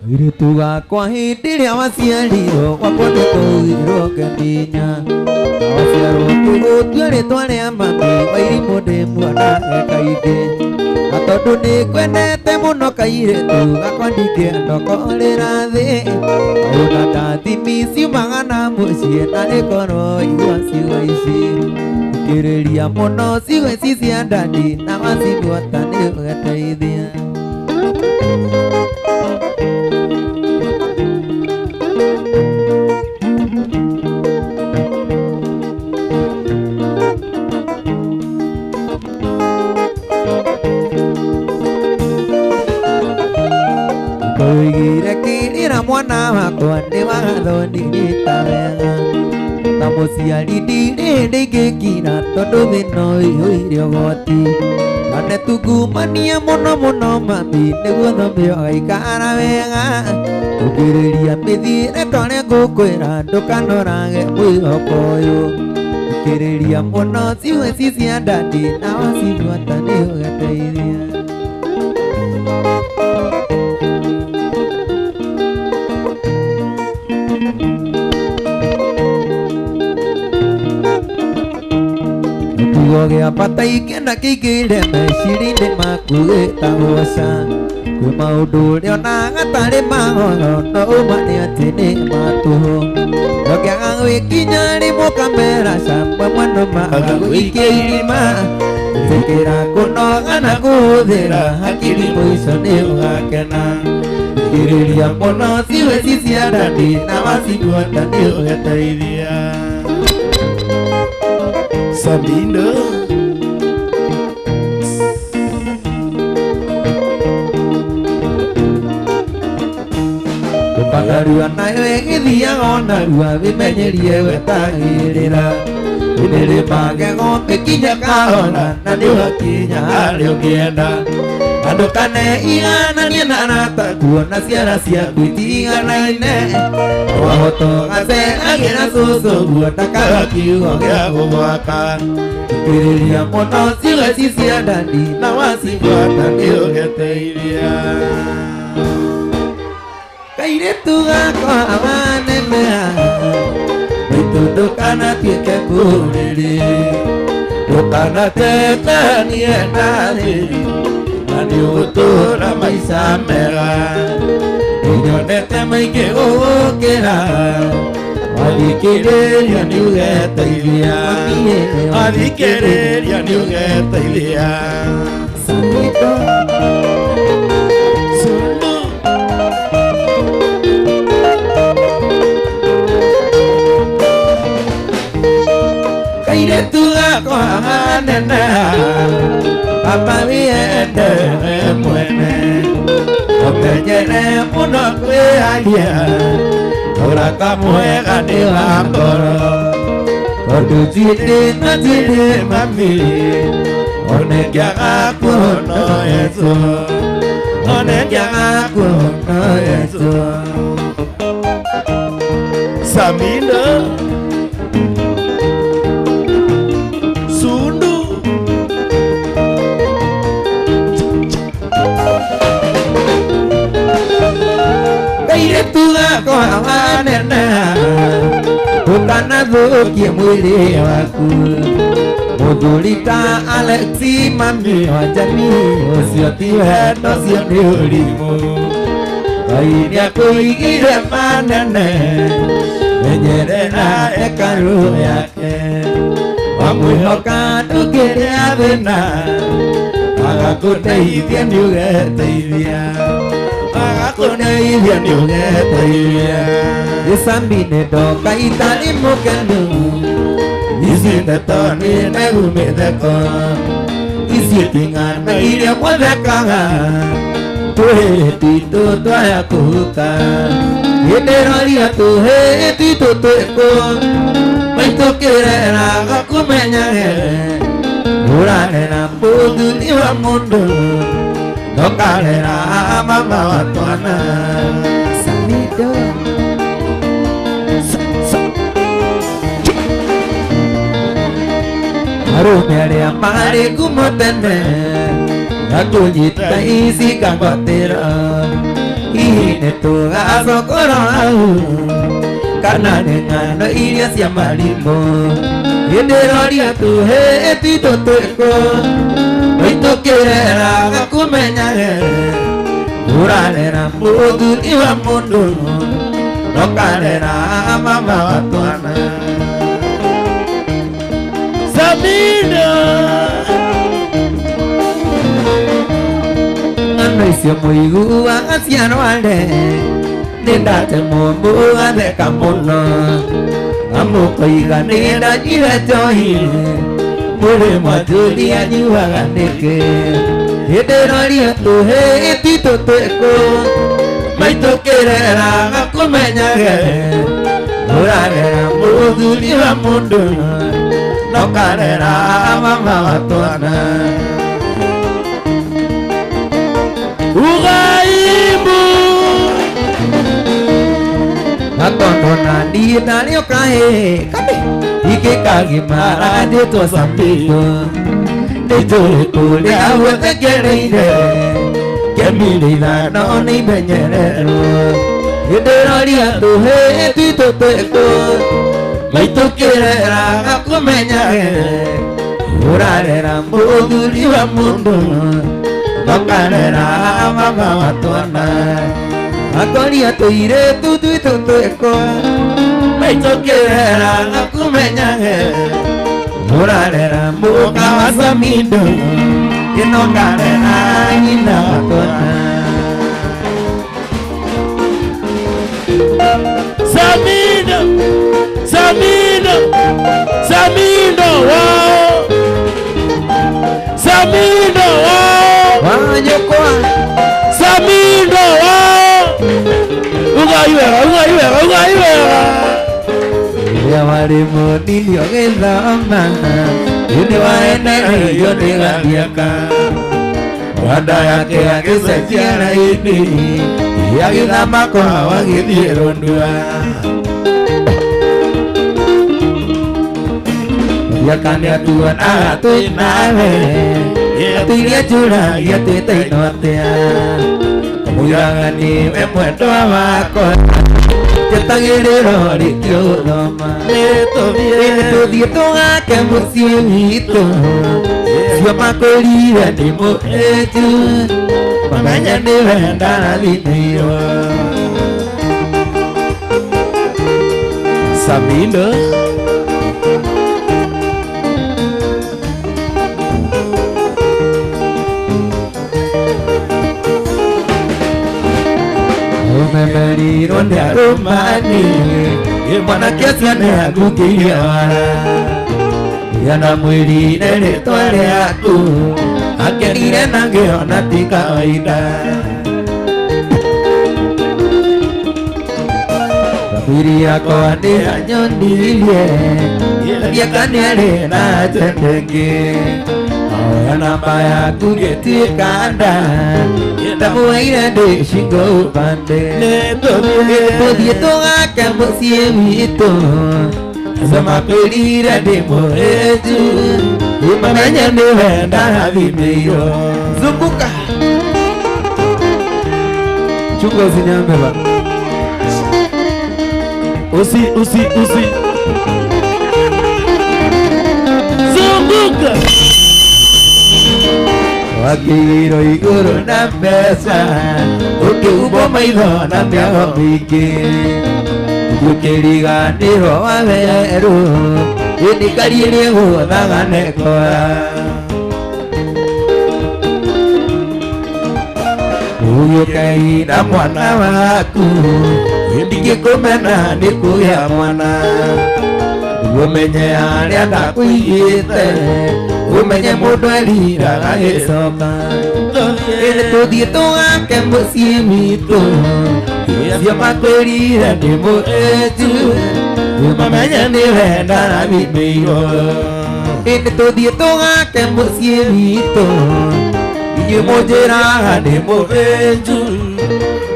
Kairitu gakwa hĩndĩ ĩrĩa waciarirwo gwakwa nĩtũgirwo ngĩmenya na waciarwo ngĩgũtua rĩtwa rĩa mami Wairimũ ndĩmuonaga kaingĩ na tondũ nĩngwendete mũno kairĩtu gakwa ndingĩenda ũkorĩra thĩ ona ndathimi ciumaga na mũciĩ na rĩkorwo waigua ciugo ici thikĩrĩria mũno ciugo ici cia ndani na wacibuata nĩũgeteithia. Koigire kĩrĩra mwana wakwa nĩ watho nĩnyita wega ta mũciari ndirĩ ndĩngĩkira tondũ thĩna ũyũ ũire ũgoti na nĩtungumania mũno mũno mami nĩguo thome ũgaikara wega ũkĩrĩria mĩthiĩre torĩa ngũkwĩra ndũkanorage mwĩhoko ũyũ ũkĩrĩria mũno ciugo ici cia ndani na wacibuata nĩũgeteithia. Tugo gĩa bata ingĩenda kĩingĩre meciria-inĩ maku gĩtagwoca kwĩ maũndũ ũrĩa onaga tarĩ mahono no ũma nĩ atĩ nĩ matũhũ ũngĩaga gwĩkinya rĩmwe ũkamera camba mwena maga gũikia irima gũtĩkĩra kũnoga na kũhũthĩra hakiri mũico nĩ ũgakena thikĩrĩria mũno ciugo ici cia ndani na wacibuata nĩ ũgeteithia. Sabino Ũkangarua nayo ĩgĩthiaga onarua wĩmenyerie wetagĩrĩra nĩrĩ magego mĩkinya kahora na nĩũgakinya harĩa ũngĩenda andũ kaneigananie na arata kuona ciara ciaku itiganaine wahota ũgaceragĩra cũcũ guo ndakaga kiugo gĩa gũgwaka thikĩrĩria mũno ciugo ici cia ndani na wacibuata nĩũgeteithia. Kairĩtu gakwa waneneha maitũ ndũkanatuĩke kũrĩrĩ ndũkanatetanie nathĩ na nĩũgũtũra maica mega nĩnyonete maingĩ gũgũkĩra wathikĩrĩria nĩũgeteithia wathikĩrĩria nĩũgeteithia. Kairĩtu gakwa waneneha papa wiende mwene ũmenyere mũno kwĩaria ũrata mwega nĩ wa ngoro tondũ ndirĩ na ndirĩ mami onengĩaga kuona Yesu onengĩaga kuona Yesu. Samina Kairĩtu gakwa waneneha ndũkanathukie mwĩrĩ waku mũthuri ta Alexi mami wa Jamii ũcio ti wendo ũcio nĩ ũrimũ Ngai nĩakũigire manene menyerera hekarũ yake wamwĩhoka ndũkĩrĩa thĩna agakũteithia nĩũgeteithia agakuneithia nĩũgeteithia. Gĩcambi-inĩ ndoka itarĩ mũkenu ici ndeto nĩnegumĩte koro ici ting'ano iria mwathekaga tũhĩtitũ twaya kũhuka gĩndĩroria tũhĩtitũ twĩkũ maitũkĩreraga kũmenyage ũrarera mũthuri wa mũndũ ndokarera mama wa twana. Samido arũme arĩa marĩ ngumo tene na tũnyita ici ngagwatĩra hihi ini tugasokoro karena dengan iria siapa limo Yenderoria tuhe titoteko Itu kira aku menyare Uralera mudu iwa mundu Nokalera mama watuana Sabina Anoisio muigu angasiano alde Nenda temumu ade kamuno Amu koiga nenda jira johi Mure majulia nyuaga neke Yenderoria tuhe titoteko Maito kerera aku menyage Uralera mudu iwa mundu Nokalera mama watuana Ugaimu Akondona di nani okahe Kami Ike kagi mara di tua sampiko Di tuliku di awet kereide Kemili na noni benyerero Yenderoria tuhe titoteko Maito kerera aku menyage Uralera mudu iwa mundu Nokalera mama watuana Akonia toire tutu eko Maito kerera aku menyage Uralera muka wasamindo Inokalera ina watuana Sabina Sabina Sabina wow Sabina wow Wanyokoa Sabina wow Ugaiwera Ya walimu niliongeza Yuni waenene yote gandiaka Wanda yake akisaidiana ini Yakithama kwa wagithie rondua Yakani atuan atui nawe Atuiria jura yate tainotea Kamuyangani we mwendo wako Jetagiriro rikio doma Neto dieto ake musio hito Sio makorira ni moetu Mamanya ni wenda na lineo Sabina Umemeri ronde arumani Mwana kiasi aneagukia wala Yana mwili nene twale aku Akenire nangeona ti kawaida Mwili yako ane anyonilie Yakaniare na tendenge Yana mbaya kugetikanda Tamuaira de shingo upande Neto dieto ake musie wito Sama pelira de moetu Imamanya ni wenda havimeiro Zunguka Chunga usinyambe ba Usi Zunguka Wakiro iguru na mesa Uke ubo maitho na miago miki Ukiriganiro waveru Indikaririe guthaga nekora Uyukaina mwana waku Indingĩkũmena nĩ kũgĩa mwana Umenye harĩa ndakwĩigĩte Umenye mũndũ eriraga gĩcoka Ĩnĩ tũthiĩ tũgake mũciĩ witũ Cio makwĩrire ndĩ mũhĩnju Umamenye nĩ wenda rathimĩirwo Ĩnĩ tũthiĩ tũgake mũciĩ witũ Inyuĩ mũnjĩraga ndĩ mũhĩnju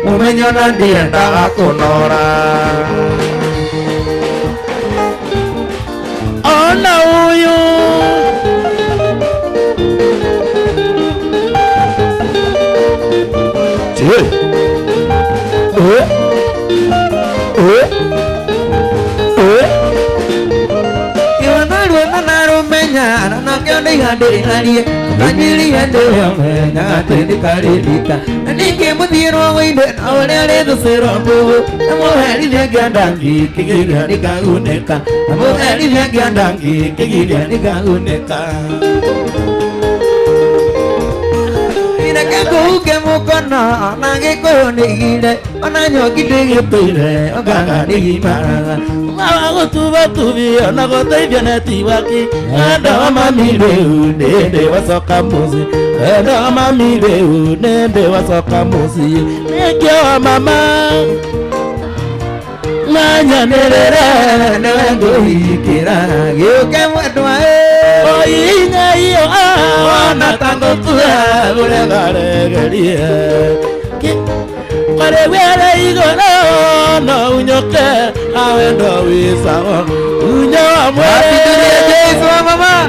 Umenye ona ndiendaga kũnora Ona ũyũ Anaknya dengan dia, kajili ada yang hanya terdikarika. Nanti kemudian orang ini awalnya itu serombo. Kamu hari dia gandang gigi dia dikanguneka. Kamu hari dia gandang gigi dia dikanguneka. Ina kaku kamu kono, nange kono gile, anaknya gede gede, orang ini gimana? Aku tuba tubi, aku tebia neti waki. Ada mami deu, nede wasoka musi. Ada mami deu, nede wasoka musi. Nekyo mama, nanya nerera, nango hikira, yo kamu dua. Oh iya iyo, wana tango tua, boleh kare geria. Kare wera igoro no unyoke awendo wisawo unyo amore Yesu mama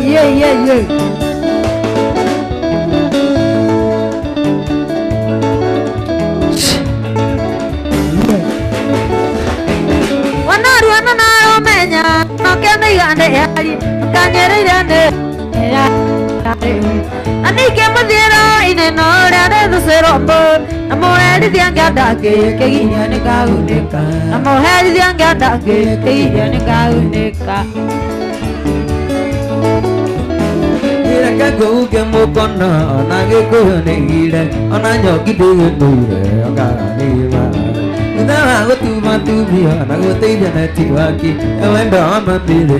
yeah Wanaru na omenya no kende gande yari Kanyeride Anike madira ine no rade do serombo Namo heri diangada ke ginya ne kauneka Namo heri diangada ke ginya ne kauneka Ira kago ke mo kono nage ko ne gile onanyo kidu nure ogani ma Udah aku tuh matu biar aku tidak nanti lagi. Awen doa mambile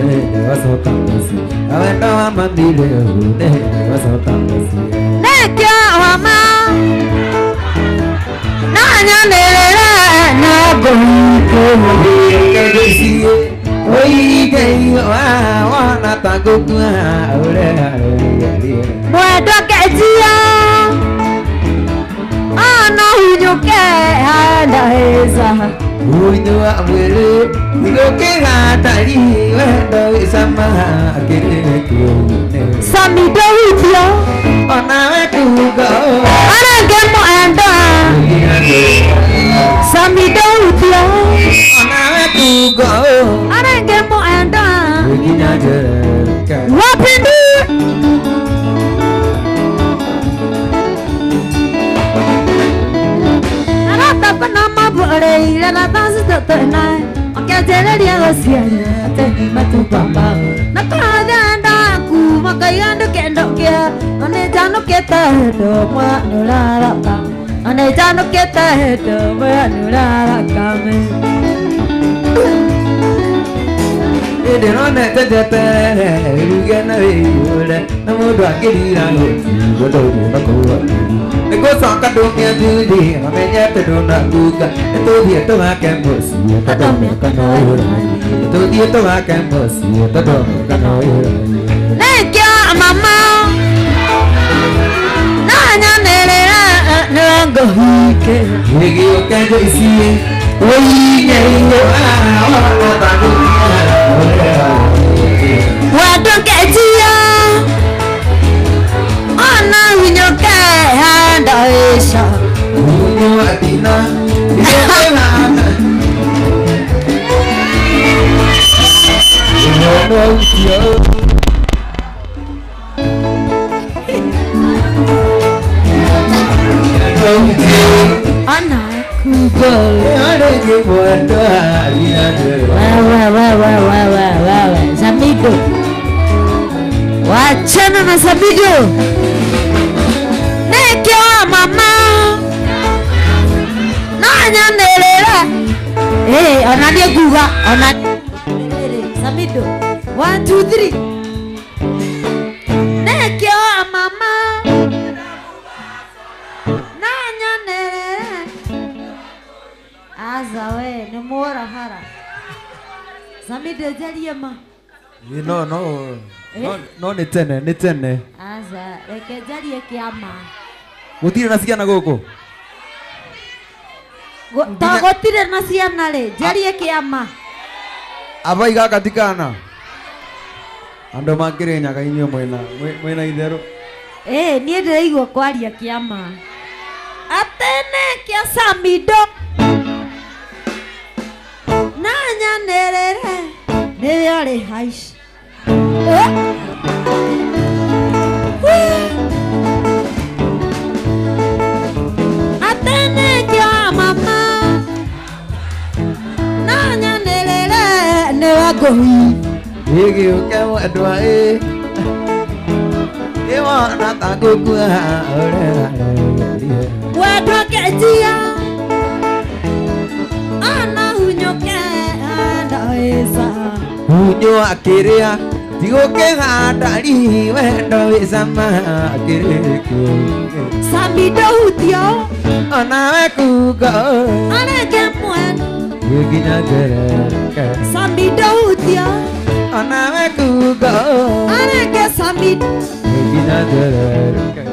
ne wasok tamsi. Awen doa mambile ne wasok tamsi. Nekya mama nanya nerera na bonko Kegesi oi kei wa na tago kwa ore Muedo kejia Ana hunyuke hana heza Unyo amwele Nigoke hatari Wendo sama Kene kune Samido hujia Ona wetugo Arage muenda Samido hujia Ona wetugo Arage muenda Begina jerka Wapindi Panama boleh ila tansi tetenai Oke jere dia gosia teni matu papa Nakada andaku makaya ndo kendo kia Ane jano kita hedo mua nulara kam Ane jano kita hedo mua nulara kame Ede nona tetetere Rugena veyure Namo dua kirira ngoti Bodo duna kuwa Nego sangka dunia judi Namanya tedona buka Itu dia tuh makan bosi Itu makan orang Itu dia tuh makan bosi Itu makan orang Nekya mama Nanya nerera Nenggo hike Negi oke joisi Woi nyeyo Awa tagu Waduh kejia Ana winyoke handa esa Unyo atina Ngewana Unyo usia Anakku boleh Ada ke bodo Wah Samido Wachana na Samido Nekyo mama Nanya nerera Ona dia gua Ona Samido 1, 2, 3 Nekyo mama Nanya nerera Aza we Nemora hara Samido jali ya ma No ni tene Aza reke jali ya kiama Gutire nasikiana guku Tagotire nasiana le jali ya kiama Aba igatikana Andũ makĩrĩnyaga inyuĩ mwĩna itherũ. Niĩ ndĩraigua kwaria kĩama atene kĩa Samido na nyanĩrĩre nĩwe ũrĩ haici. Atene kĩa mama na nyanĩrĩre nĩwe ngũhi. Gĩgĩũke mwendwa ĩwana ta ngũkua ũrerareria wendwa kĩnjia ana hunyũke ndawĩca hunyo akĩrĩa tigũkĩhanda rihi wendo wĩ cama akĩrĩkũ Samido hutio onawe kuga areke mwena gĩkinya ngereke Samido hutio onawe kuga areke Samido gĩkinya ngereke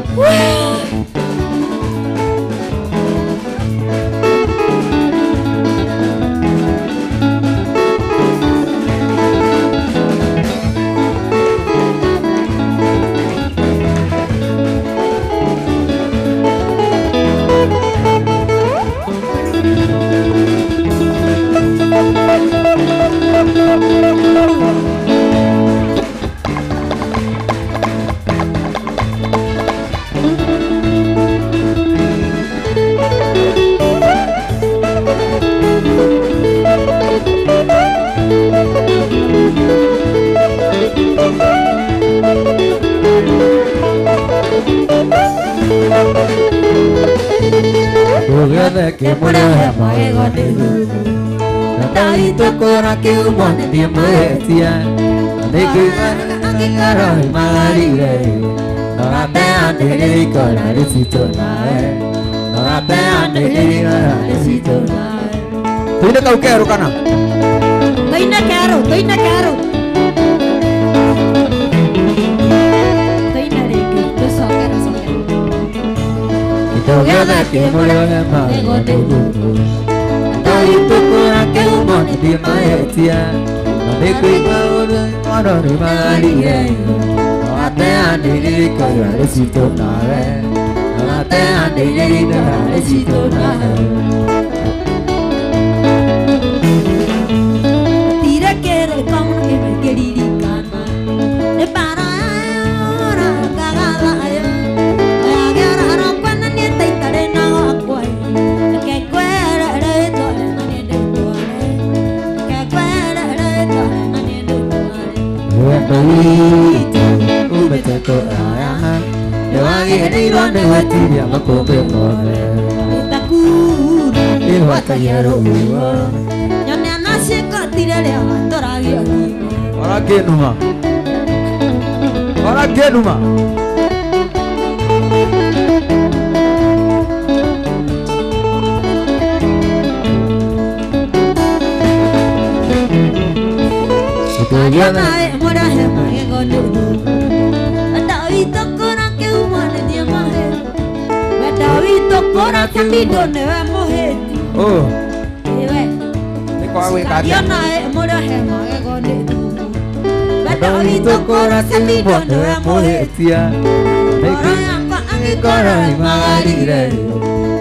Tũgethe kĩmũrehe magego nĩgu Nataitũkũra kĩumo nĩndĩmwĩtia Nĩngĩigua angĩkorwo nĩmagarire Norateanĩrĩra ikora rĩcitũ nawe Norateanĩrĩra rĩcitũ nawe Tũine kau kerũ kana? Tũine kerũ Tũine rĩngĩ tũcokere Tũgethe kĩmũrehe magego nĩgu Nataitũkũra kĩumo nĩndĩmwĩtia Nĩngĩigua angĩkorwo nĩmagarire Norateanĩrĩra ikora rĩcitũ nawe Norateanĩrĩra rĩcitũ nawe Tirekere kama kĩmĩkĩririkana nĩ bara yora ngagalayo Agera kwena niĩ taitarĩ na gwakwa Reke ngwerere tware na niĩ ndĩtware Reke ngwerere tware na niĩ ndĩtware Wendo witũ umĩte kũraya Nĩwagĩrĩirwo nĩ gwĩtiria makũmbĩ mothe Itakura Ĩhwatagia rũhuho Nyone anacikotire rĩa matũragio thimo Orakĩnuma Aria nawe mũrahe magego nĩgu Wenda witũ kũra kĩumo nĩ niĩ maheti Wenda witũ kũra Samido nĩwe mũheti Iwe Aria nawe mũrahe magego nĩgu Wenda witũ kũra Samido nĩwe mũheti Ngoro yakwa angĩkorwo Nĩmagarire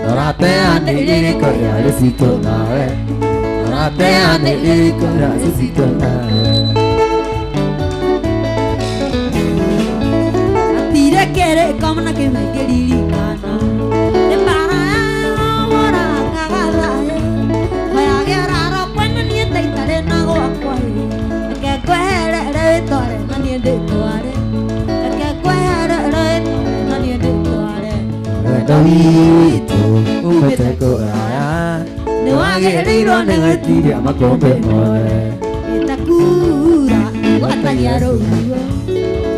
Norateanĩrĩra ikora rĩcitũ nawe Norateanĩrĩra ikora rĩcitũ nawe Tirekere kama na kĩmĩkĩririkana nĩ bara yora ngagalayo Magera kwena niĩ taitarĩ na gwakwa Reke ngwerere wĩtware na niĩ ndĩtware Reke ngwerere wĩtware na niĩ ndĩtware Wendo witũ umĩte kũraya Nĩwagĩrĩirwo nĩ gwĩtiria makũmbĩ mothe Itakura gwatagia rũhuho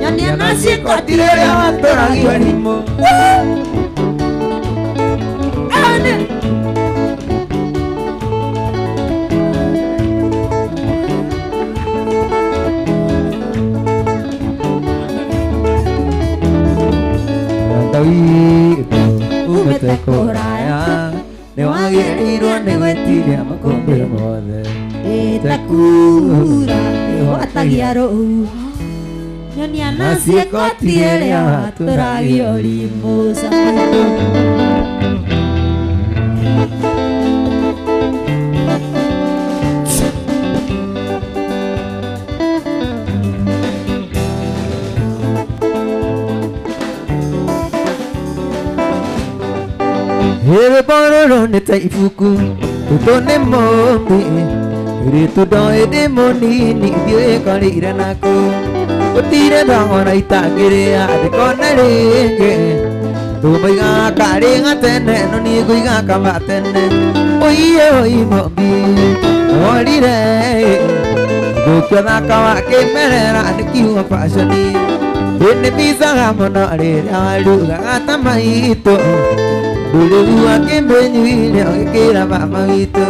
Nyone anacikotire rĩa matũragio thimo Wendo witũ umĩte kũraya Nĩwagĩrĩirwo nĩ gwĩtiria makũmbĩ mothe Itakura gwatagia rũhuho Nyoniana ciĩkotieria tũragio rimũ Samido. Here bororo ne taifuku tutone mombi ire tudoe de moni ni dio kali iranako utire dangora itagire ade konarenge tu maiga kare ngatene no ni guiga kamatene oye oi mombi orire gukana kawa ke merera ade kiwa pasani ene bisa gamono re alu gatamaito dulu akan menyuil yang kira mama itu.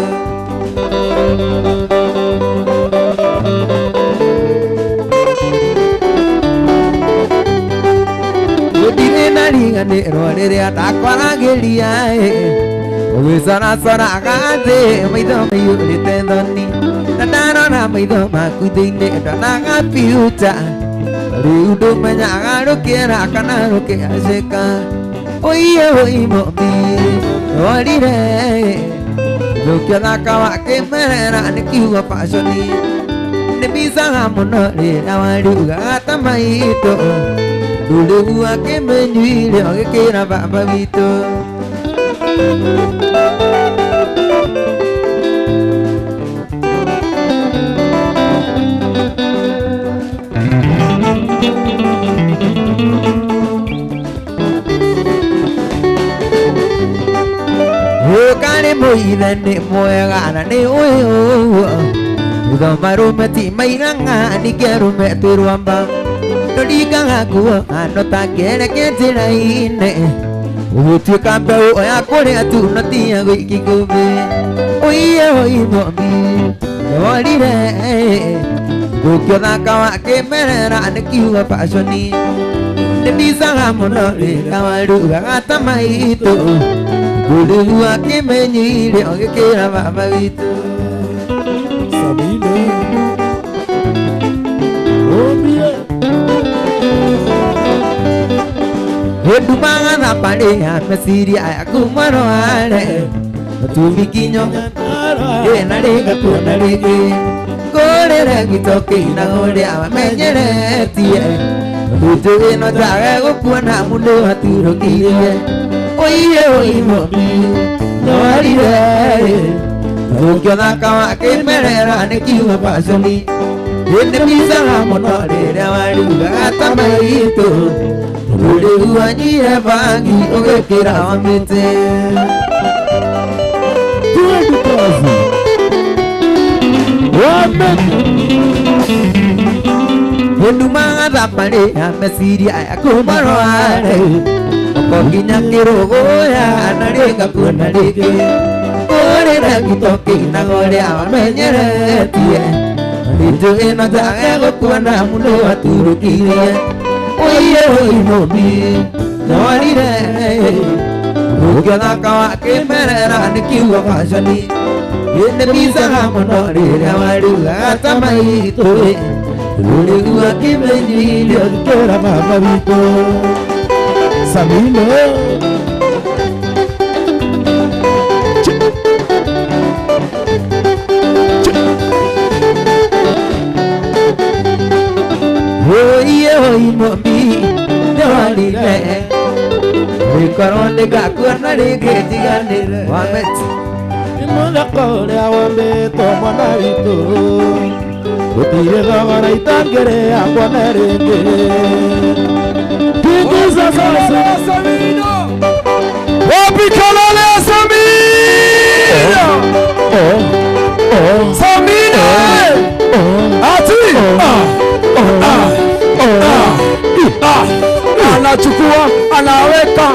Jadi nari ngane rode dia takwa gelia. Wisana sana kade maido mayu ditendoni. Nana na maido makudine dana ngapiuta. Riudo menyangaru kira kana roke aseka. Oye oye mobi, orire, lo que da cava que merera ne kiwa pasoni, ne bisa gamono le awaruga tamaito, dulu a que menyuile o que kira babito. Kane moida ne moega na ne oe udo maru meti mairanga ni keru me turuamba no diga aku ano ta kere ke tiraine utu kambe o ya kore atu no tia go ikikobe oye oye mobi orire gukyo na kawa ke merera ne kiwa pasoni ne bisa mono le kawaru gata maito dulu akan menyuil yang kira mama itu. Samido. Oh biar. Hidup mangan apa dia mesiri aku maroale. Tu bikinyo. Nare aku nare. Kore lagi toki na kore ama menyere tie. Tujuh no jaga aku na mundo hati rokiye. Oye oye mobi, no arire. Gukyo na kawa ke merera ne kiwa pasoni. Ene bisa gamono le awaruga tamaito. Dulu anjira bagi oge kira amete. Tuan kazi. Wamen. Hindu mangada pade amesiri aku marware. Kokinya kirogo ya narega kunarege kore lagi toki nangore amenyere tie itu eno jange go kuana mundo aturu kire oye oye mobi nawarire ukena kawa ke merera nikiwa pasani ene bisa gamono re awaruga tamai to lule gua ke menyi kera mama bito Samido. Oh iya mobi dewali le. Rikaron de kakuna de ketigane wamet. Imola kore awambe tomona itu. Utire gawara itangere akwanarenge. Samido. Wapi kalale Samido. Samido. Ati. Anachukua anaweka